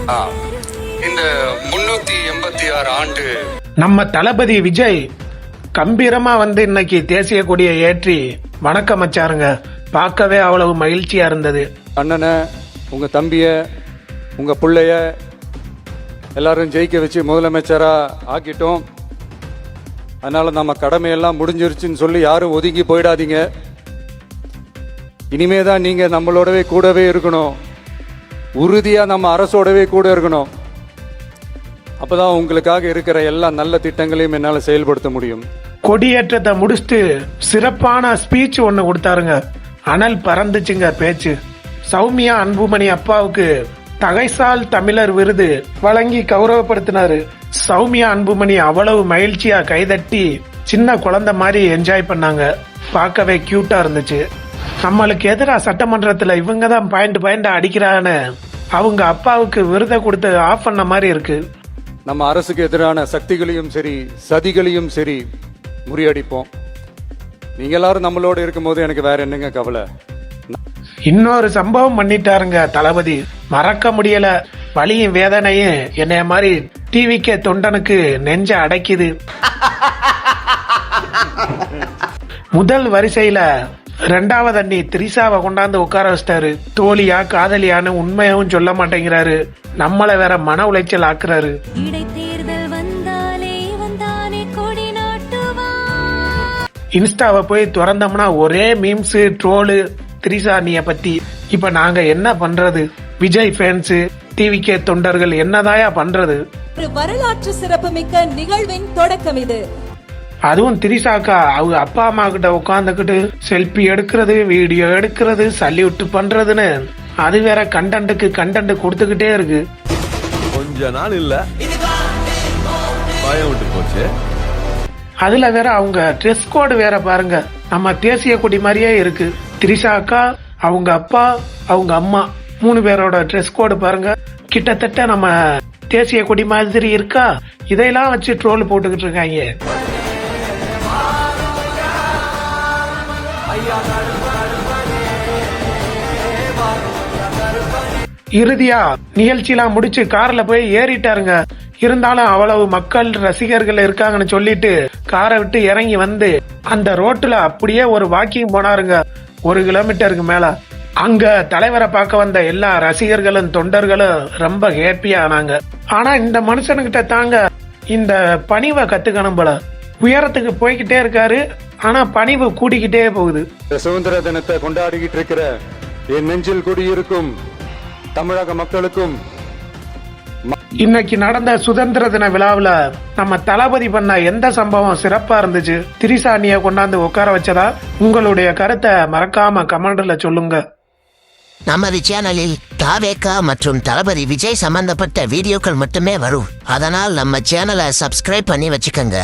இந்த 386 ஆண்டு நம்ம தளபதி விஜய் கம்பீரமா வந்து இன்னைக்கு தேசிய கொடியை ஏற்றி வணக்கம் வச்சாருங்க. பார்க்கவே அவ்வளவு மகிழ்ச்சியா இருந்தது. அண்ணனை, உங்க தம்பிய, உங்க பிள்ளைய எல்லாரும் ஜெயிக்க வச்சு முதலமைச்சரா ஆக்கிட்டோம். அதனால நம்ம கடமையெல்லாம் முடிஞ்சிருச்சுன்னு சொல்லி யாரும் ஒதுங்கி போயிடாதீங்க. இனிமே தான் நீங்க நம்மளோடவே கூடவே இருக்கணும். உறுதியா நம்ம அரசோடவே கூட இருக்கணும். அப்பதான் உங்களுக்காக இருக்கிற எல்லா நல்ல திட்டங்களையும் என்னால செயல்படுத்த முடியும். கொடியேற்றத்தை முடிச்சுட்டு சிறப்பான ஸ்பீச் ஒண்ணு கொடுத்தாருங்க. அனல் பறந்துச்சுங்க பேச்சு. சௌமியா அன்புமணி அப்பாவுக்கு தகைசால் தமிழர் விருது வழங்கி கௌரவப்படுத்தினாரு. சௌமியா அன்புமணி அவ்வளவு மகிழ்ச்சியா கைதட்டி சின்ன குழந்தை மாதிரி என்ஜாய் பண்ணாங்க. பார்க்கவே கியூட்டா இருந்துச்சு. நம்மளுக்கு எதிராக சட்டமன்றத்துல இவங்க தான் பாயிண்ட் அடிக்கிறான்னு அவங்க அப்பாவுக்கு விருதை கொடுத்து ஆஃப் பண்ண மாதிரி இருக்கு. நம்ம அரசுக்கு எதிரான சக்திகளையும் சரி சதிகளையும் சரி முறியடிப்போம். நீங்க எல்லாரும் நம்மளோட இருக்கும் போது எனக்கு வேற என்னங்க கவலை. இன்னொரு சம்பவம் பண்ணிட்டாருங்க தளபதி. மறக்க முடியல. வலியும் வேதனையும் என்னைய மாதிரி டிவிக்கே தொண்டனுக்கு நெஞ்ச அடைக்குது. முதல் வரிசையில 2வது அண்ணி திரிசாவை கொண்டாந்து உட்கார வச்சிட்டாரு. தோழியா காதலியான்னு உண்மையாவும் சொல்ல மாட்டேங்கிறாரு. நம்மள வேற மன உளைச்சல் ஆக்குறாரு. இன்ஸ்டாவை போய் திறந்தோம்னா ஒரே மீம்ஸ் ட்ரோலு திரிசா அண்ணிய பத்தி. இப்ப நாங்க என்ன பண்றது? விஜய் ஃபேன்ஸ், டிவிக்கே தொண்டர்கள் என்னதாயா பண்றது? ஒரு வரலாற்று சிறப்புமிக்க நிகழ்வின் தொடக்கம் இது. அதுவும் திரிசாக்கா அவங்க அப்பா அம்மா கிட்ட உட்காந்துக்கிட்டு செல்ஃபி எடுக்கிறது, வீடியோ எடுக்கிறது, சல்யூட் பண்றதுன்னு அது வேற கண்டென்ட்டுக்கு கண்டென்ட் கொடுத்துக்கிட்டே இருக்கு. கொஞ்ச நாள் இல்ல பயம் விட்டு போச்சு. அதுல வேற அவங்க ட்ரெஸ் கோடு வேற பாருங்க, நம்ம தேசிய கொடி மாதிரியே இருக்கு. திரிசாக்கா, அவங்க அப்பா, அவங்க அம்மா 3 பேரோட ட்ரெஸ் கோடு பாருங்க. கிட்டத்தட்ட நம்ம தேசிய கொடி மாதிரி இருக்கா. இதையெல்லாம் வச்சு ட்ரோல் போட்டுக்கிட்டு இருக்காங்க. இறுதியா நிகழ்ச்சியெல்லாம் முடிச்சு கார்ல போய் ஏறிட்டாருங்க. இருந்தாலும் அவ்வளவு மக்கள் ரசிகர்கள் இருக்காங்கன்னு சொல்லிட்டு காரை விட்டு இறங்கி வந்து அந்த ரோட்டுல அப்படியே ஒரு வாக்கிங் போனாருங்க. 1 கிலோமீட்டருக்கு மேல. அங்க தலைவரை பார்க்க வந்த எல்லா ரசிகர்களும் தொண்டர்களும் ரொம்ப ஹேப்பியா ஆனாங்க. ஆனா இந்த மனுஷனுக்கிட்ட தாங்க இந்த பணிவை கத்துக்கணும் போல. உயரத்துக்கு போய்கிட்டே இருக்காரு, ஆனா பணிவு கூடிக்கிட்டே போகுது. சுதந்திர தினத்தை கொண்டாடிக்கிட்டு இருக்கிற என் நெஞ்சில் குடியிருக்கும் தமிழக மக்களுக்கும் இன்னைக்கு நடந்த சுதந்திர தின விழாவில் நம்ம தளபதி பண்ண எந்த சம்பவம் சிறப்பா இருந்துச்சு? திரிசா அண்ணிய கொண்டாந்து உட்கார வச்சதா? உங்களுடைய கருத்தை மறக்காம கமெண்ட்ல சொல்லுங்க. நமது சேனலில் தாவேகா மற்றும் தளபதி விஜய் சம்பந்தப்பட்ட வீடியோக்கள் மட்டுமே வரும். அதனால் நம்ம சேனலை சப்ஸ்கிரைப் பண்ணி வச்சுக்கோங்க.